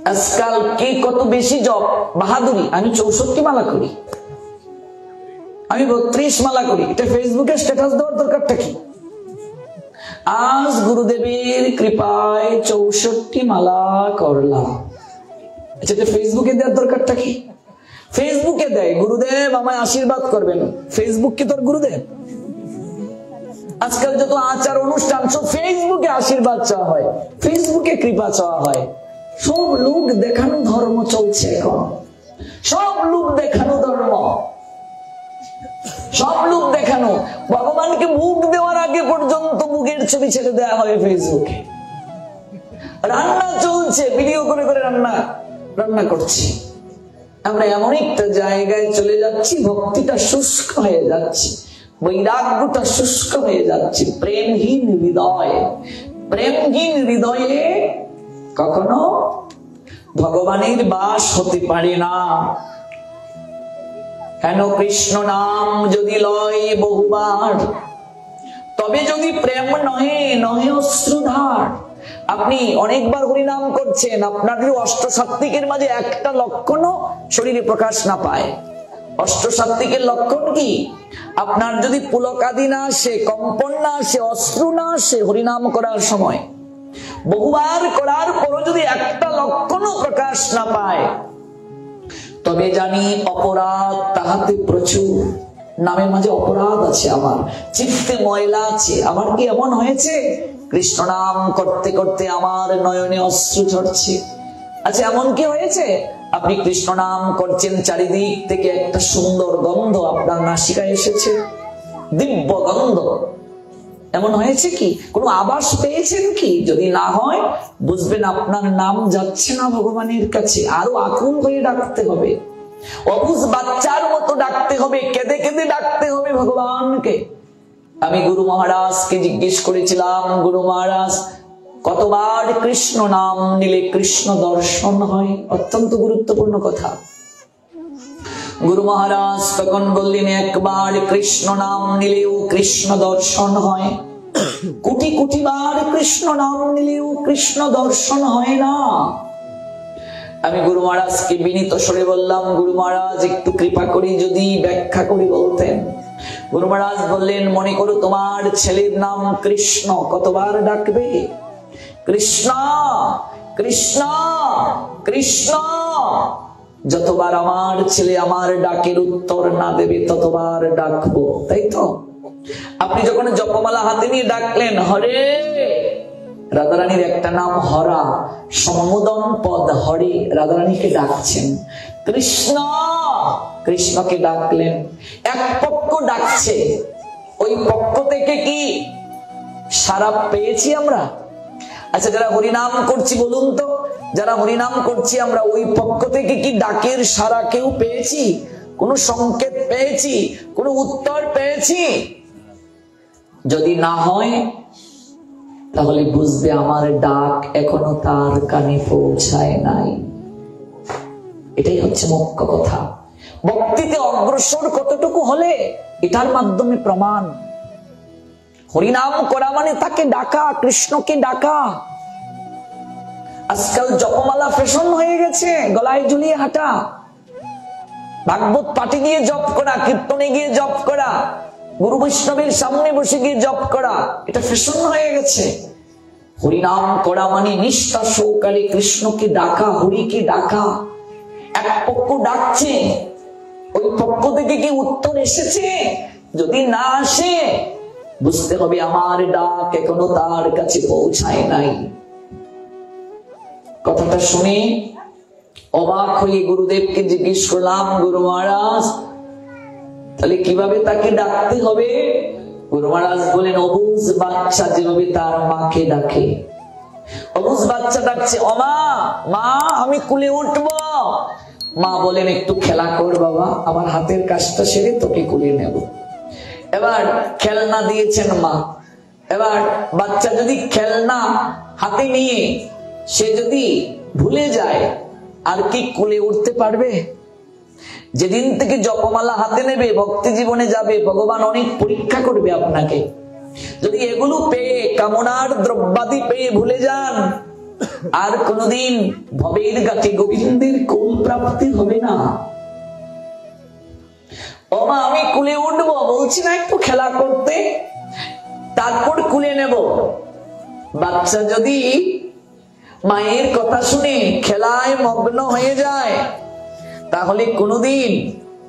আজকাল কে কত বেশি জপ বাহাদুরি। আমি 64 মালা করি, আমি 32 মালা করি, এটা ফেসবুকে স্ট্যাটাস দেওয়ার দরকারটা কি? আজ গুরুদেবের কৃপায় 64 মালা করলাম, আচ্ছা এটা ফেসবুকে দেওয়ার দরকারটা কি? ফেসবুকে দেয় গুরুদেব আমায় আশীর্বাদ করবেন, ফেসবুক কি তোর গুরুদেব? আজকাল যত আচার অনুষ্ঠান সব ফেসবুকে আশীর্বাদ চাওয়া হয়, ফেসবুকে কৃপা চাওয়া হয়। সব লোক দেখানো ধর্ম চলছে এখন, সব লোক দেখানো ধর্ম, সব লোক দেখানো। ভগবানকে মুখ দেওয়ার আগে পর্যন্ত মুখের ছবি ছেড়ে দেওয়া হয় ফেসবুকে। রান্না চলছে, ভিডিও করে করে রান্না করছি। আমরা এমন একটা জায়গায় চলে যাচ্ছি, ভক্তিটা শুষ্ক হয়ে যাচ্ছে, বৈরাগ্যটা শুষ্ক হয়ে যাচ্ছে। প্রেমহীন হৃদয়, প্রেমহীন হৃদয়ে কখনো ভগবানের বাস হতে পারে না। কেন? কৃষ্ণ নাম যদি লয় বহুবার, তবে যদি প্রেম নহে নহে অশ্রুধার। আপনি অনেকবার হরিনাম করছেন, আপনার যদি অষ্টসাত্ত্বিকের মাঝে একটা লক্ষণও শরীরে প্রকাশ না পায়। অষ্টসাত্ত্বিকের লক্ষণ কি? আপনার যদি পুলকাদি না আসে, কম্পন না আসে, অশ্রু না আসে হরিনাম করার সময়, বহুবার করার পরও যদি একটা লক্ষণও প্রকাশ না পায়, তবে জানি অপরাধ তাহাতে প্রচুর। নামের মাঝে অপরাধ আছে, আমার চিত্তে ময়লা আছে। আমার কি এমন হয়েছে কৃষ্ণ নাম করতে করতে আমার নয়নে অশ্রু ঝরছে? আচ্ছা এমন কি হয়েছে আপনি কৃষ্ণ নাম করছেন, চারিদিক থেকে একটা সুন্দর গন্ধ আপনার নাসিকায় এসেছে, দিব্য গন্ধ, এমন হয়েছে কি? কোনো আভাস পেয়েছেন কি? যদি না হয় বুঝবেন আপনার নাম যাচ্ছে না ভগবানের কাছে। আরো আকুল হয়ে ডাকতে হবে, অবুঝ বাচ্চার মতো ডাকতে হবে, কেঁদে কেঁদে ডাকতে হবে ভগবানকে। আমি গুরু মহারাজকে জিজ্ঞেস করেছিলাম, গুরু মহারাজ কতবার কৃষ্ণ নাম নিলে কৃষ্ণ দর্শন হয়? অত্যন্ত গুরুত্বপূর্ণ কথা। গুরু মহারাজ তখন বললেন, একবার কৃষ্ণ নাম নিলেও কৃষ্ণ দর্শন হয়, কোটি কোটি বার কৃষ্ণ নাম নিলেও কৃষ্ণ দর্শন হয় না। আমি গুরু মহারাজকে বিনীত স্বরে বললাম, গুরু মহারাজ একটু কৃপা করে যদি ব্যাখ্যা করে বলতেন। গুরু মহারাজ বললেন, মনে করো তোমার ছেলের নাম কৃষ্ণ, কতবার ডাকবে? কৃষ্ণ কৃষ্ণ কৃষ্ণ। যতবার আমার ছেলে আমার ডাকের উত্তর না দেবে ততবার ডাকবো, তাই তো? আপনি যখন জপমালা হাতে নিয়ে ডাকলেন হরে, রাধারানীর একটা নাম হরা, সম্বোধন পদ হরে, রাধারানীকে ডাকছেন। কৃষ্ণ, কৃষ্ণকে ডাকলেন। এক পক্ষ ডাকছে, ওই পক্ষ থেকে কি সারা পেয়েছি আমরা? আচ্ছা যারা হরিনাম করছি বলুন তো, যারা হরিনাম করছি আমরা, ওই পক্ষ থেকে কি ডাকের সারা কেউ পেয়েছি? কোন সংকেত পেয়েছি? কোন উত্তর পেয়েছি? যদি না হয় তাহলে বুঝবে আমার ডাক এখনো তার কানে পৌঁছায় নাই। এটাই হচ্ছে মুখ্য কথা। ভক্তিতে অগ্রসর কতটুকু হলে এটার মাধ্যমে প্রমাণ। হরিনাম করা মানে তাকে ডাকা, কৃষ্ণকে ডাকা। আজকাল জপমালা ফ্যাশন হয়ে গেছে, গলায় ঝুলিয়ে হাঁটা, ভাগবত পাঠে গিয়ে জপ করা, কীর্তনে গিয়ে জপ করা, গুরু বৈষ্ণবের সামনে বসে গিয়ে জপ করা, এটা ফ্যাশন হয়ে গেছে। হরিনাম করা মানে নিষ্ঠা সহকারে কৃষ্ণকে ডাকা, হরিকে ডাকা। এক পক্ষ ডাকছে, ওই পক্ষ থেকে কি উত্তর এসেছে? যদি না আসে বুঝতে হবে আমার ডাক এখনো তার কাছে পৌঁছায় নাই। কথাটা শুনে অবাক হয়ে গুরুদেবকে জিজ্ঞেস করলাম, গুরু মহারাজ তাহলে কিভাবে তাকে ডাকতে হবে? গুরু মহারাজ বলেন, অবুঝ বাচ্চা যেভাবে তার মাকে ডাকে, অবুঝ বাচ্চা ডাকছে, ও মা, মা আমি কুলে উঠবো। মা বলেন, একটু খেলা কর বাবা, আমার হাতের কাজটা সেরে তোকে কুলে নেব। এবার খেলনা দিয়েছেন মা। এবার বাচ্চা যদি খেলনা হাতে নিয়ে সে যদি ভুলে যায়, আর কি কুলে উঠতে পারবে? যেদিন থেকে জপমালা হাতে নেবে, ভক্তি জীবনে যাবে, ভগবান অনেক পরীক্ষা করবে আপনাকে। যদি এগুলো পেয়ে, কামনার দ্রব্যাদি পেয়ে ভুলে যান, আর কোনদিন ভবের ঘাটে গোবিন্দের কোল প্রাপ্তি হবে না। ও মা, আমি কুলে উঠবো, বলছি না একটু খেলা করতে, তারপর কুলে নেব। বাচ্চা যদি মায়ের কথা শুনে খেলায় মগ্ন হয়ে যায়, তাহলে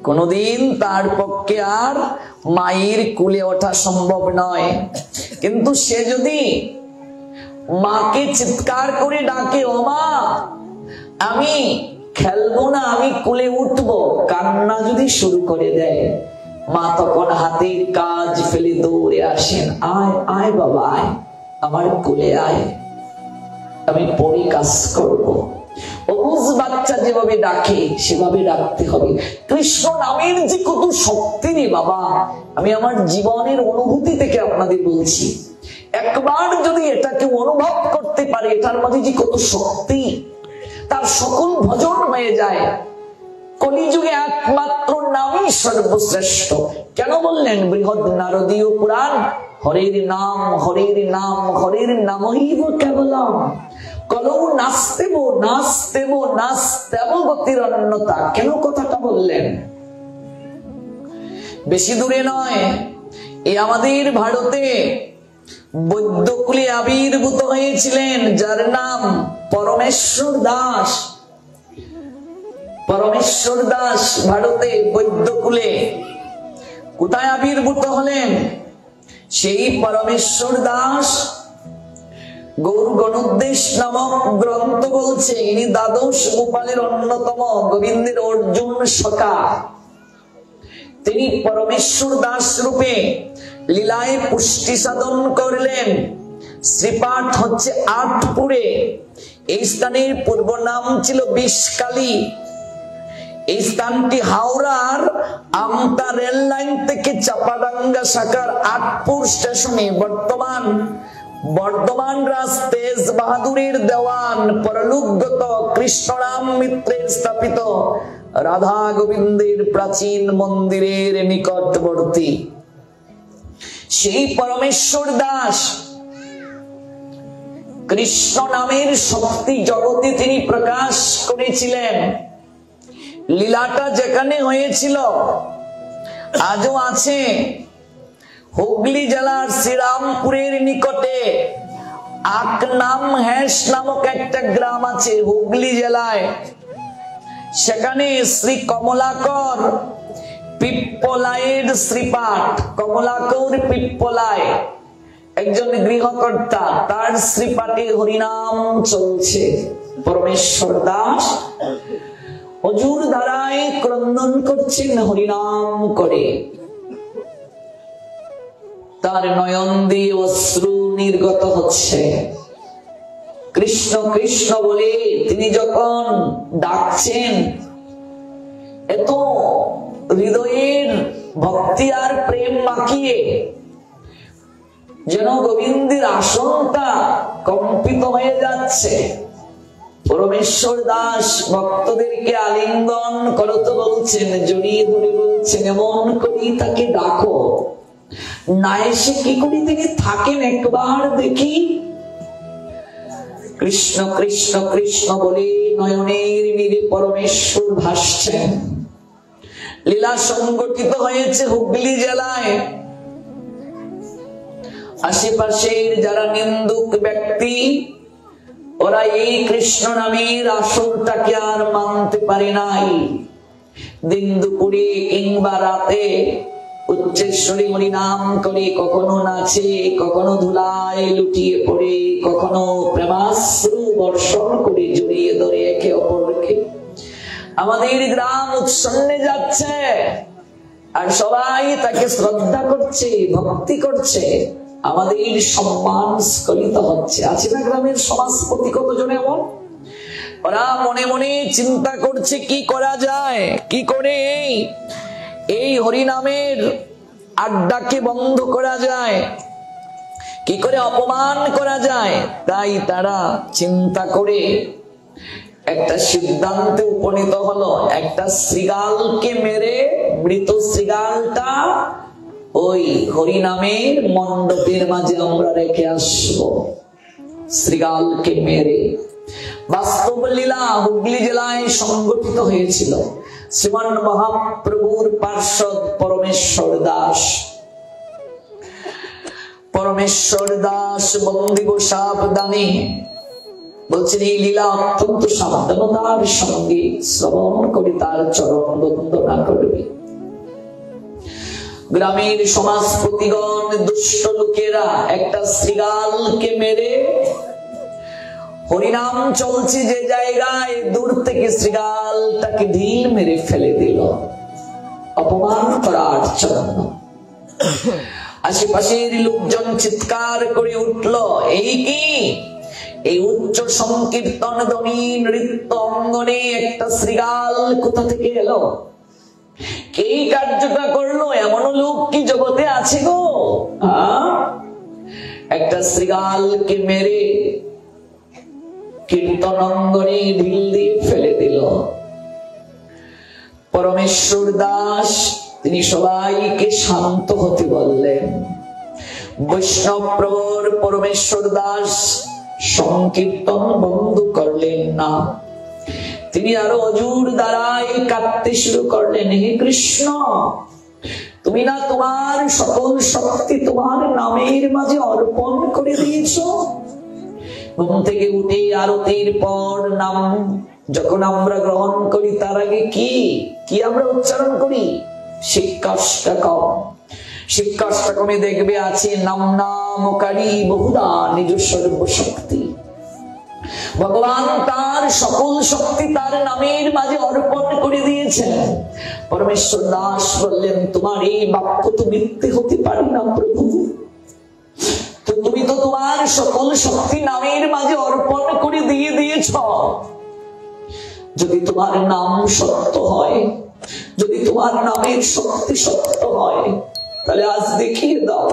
কোনদিন তার পক্ষে আর মায়ের কুলে ওঠা সম্ভব নয়। কিন্তু সে যদি মাকে চিৎকার করে ডাকে, ও মা আমি খেলবো না, আমি কুলে উঠবো, কান্না যদি শুরু করে দেয়, মা তখন হাতের কাজ ফেলে দৌড়ে আসেন, আয় আয় বাবা আয়, আমার কুলে আয়, আমি পরে কাজ করবো। অবুঝ বাচ্চা যেভাবে ডাকে সেভাবে ডাকতে হবে। কৃষ্ণ নামের যে কত শক্তি রে বাবা, আমি আমার জীবনের অনুভূতি থেকে আপনাদের বলছি। একবার যদি এটাকে অনুভব করতে পারে, এটার মাঝে যে কত শক্তি, তার সকল ভজন হয়ে যায়। কলিযুগে একমাত্র নামই সর্বশ্রেষ্ঠ। কেন বললেন বৃহৎ নারদীয় পুরাণ, হরের নাম হরের নাম হরের নামৈব কেবলম কলৌ নাস্তেব নাস্তেব নাস্তেব গতির অন্যতা। কেন কথাটা বললেন? বেশি দূরে নয়, এই আমাদের ভারতে বৈদ্যকুলে আবির্ভূত হয়েছিলেন যার নাম পরমেশ্বর দাস। পরমেশ্বর দাস ভারতে বৈদ্যকুলে কোথায় আবির্ভূত হলেন? সেই পরমেশ্বর দাস গৌর গণোদ্দেশ নামক গ্রন্থ বলছে ইনি দ্বাদশ গোপালের অন্যতম, গোবিন্দের অর্জুন সখা। তিনি পরমেশ্বর দাস রূপে লীলায় পুষ্টি সাধন করলেন। শ্রীপাঠ হচ্ছে আটপুরে। এই স্থানের পূর্ব নাম ছিল বিষকালী। এই স্থানটি হাওড়ার আমতা রেল লাইন থেকে চাপাডাঙ্গা শাখার আটপুর স্টেশনে বর্ধমান রাজ তেজ বাহাদুরের দেওয়ান পরলোকগত কৃষ্ণরাম মিত্রের স্থাপিত রাধা গোবিন্দের প্রাচীন মন্দিরের নিকটবর্তী। সেই পরমেশ্বর দাস কৃষ্ণ নামের শক্তি জগতে তিনি প্রকাশ করেছিলেন। লীলাটা যেখানে হয়েছিল আজও আছে। হুগলি জেলার শ্রীরামপুরের নিকটে আকনাম হ্যাস নামক একটা গ্রাম আছে হুগলি জেলায়। সেখানে শ্রী কমলাকর পিপ্পলাইয়ের শ্রীপাঠ, কমলাকর পিপ্পলায় একজন গৃহকর্তা, তার শ্রীপাঠে হরিনাম চলছে। পরমেশ্বর দাস হুজুর ধারায় ক্রন্দন করছেন হরিনাম করে। তার নয়ন দিয়ে অশ্রু নির্গত হচ্ছে। কৃষ্ণ কৃষ্ণ বলে তিনি যখন ডাকছেন, এত হৃদয়ের ভক্তি আর প্রেম মাখিয়ে যেন গোবিন্দের আসনটা কম্পিত হয়ে যাচ্ছে। পরমেশ্বর দাস ভক্তদেরকে আলিঙ্গন করতে বলছেন, জড়িয়ে ধরে বলছেন, এমন করি তাকে ডাকো, না এসে কি করে তিনি থাকেন একবার দেখি। কৃষ্ণ কৃষ্ণ কৃষ্ণ বলে নয়নের নীরে পরমেশ্বর ভাসছেন। লীলা সংগঠিত হয়েছে হুগলি জেলায়। আশেপাশের যারা নিন্দুক ব্যক্তি, ওরা এই কৃষ্ণ নামের আসরটাকে আর মানতে পারে নাই। দিন দুপুরে কিংবা রাতে উচ্চেশ্বরী হরিনাম করে কখনো নাচে, কখনো ধুলায় লুটিয়ে পড়ে, কখনো প্রেমাশ্রু বর্ষণ করে জড়িয়ে ধরে একে অপরকে। আমাদের গ্রাম উৎসন্নে যাচ্ছে আর সবাই তাকে শ্রদ্ধা করছে, ভক্তি করছে, আমাদের সম্মান স্খলিত হচ্ছে। আছে না গ্রামের সমাজপতি কতজন এমন? ওরা মনে মনে চিন্তা করছে কি করা যায়, কি করে এই হরিনামের আড্ডাকে বন্ধ করা যায়, কি করে অপমান করা যায়। তাই তারা চিন্তা করে একটা সিদ্ধান্তে উপনীত হলো, একটা শৃগালকে মেরে মৃত শৃগালটা ওই হরিনামের মণ্ডপের মাঝে আমরা রেখে আসবো। শ্রীগালকে মেরে। বাস্তব লীলা হুগলি জেলায় সংগঠিত হয়েছিল। শ্রীমান মহাপ্রভুর পার্ষদ পরমেশ্বর দাস, পরমেশ্বর দাস বন্দিব সাবধানে বলছেন এই লীলা অত্যন্ত সাবধানতার সঙ্গে শ্রবণ করে তার চরণ বন্দনা করবে। গ্রামের সমাজপতিগণ দুষ্ট লোকেরা একটা শ্রীগালকে মেরে, হরিনাম চলছে যে জায়গায়, দূর থেকে শ্রীগালটাকে ঢিল মেরে ফেলে দিল অপমান করার জন্য। আশেপাশের লোকজন চিৎকার করে উঠল, এই কি এই উচ্চ সংকীর্তন ধ্বনি নৃত্য অঙ্গনে একটা শ্রীগাল কোথা থেকে এলো? কে কার্যটা করলো? এমন লোক কি জগতে আছে গো? একটা শ্রীগালকে মেরে কীর্তন অঙ্গনে ঢিল দিয়ে ফেলে দিল। পরমেশ্বর দাস তিনি সবাইকে শান্ত হতে বললেন। বৈষ্ণব প্রবর পরমেশ্বর দাস সংকীর্তন বন্ধ করলেন না, তিনি আরো অজুর দ্বারাই কাঁদতে শুরু করলেন, হে কৃষ্ণ, তুমি না তোমার সকল শক্তি তোমার নামের মাঝে অর্পণ করে দিয়েছো। ঘুম থেকে উঠে আরতির পর নাম যখন আমরা গ্রহণ করি তার আগে কি কি আমরা উচ্চারণ করি? শিক্ষাষ্টকম। শিক্ষাষ্টকমে দেখবে আছে নাম নামকারী বহুদা নিজ সর্বশক্তি। ভগবান তার সকল শক্তি তার নামের মাঝে অর্পণ করে দিয়েছেন। পরমেশ্বর দাস বললেন, তোমার এই বাক্য তো মিথ্যে হতে পারে না প্রভু, তুমি তো তোমার সকল শক্তি নামের মাঝে অর্পণ করে দিয়ে দিয়েছ। যদি তোমার নাম সত্য হয়, যদি তোমার নামের শক্তি সত্য হয়, তাহলে আজ দেখিয়ে দাও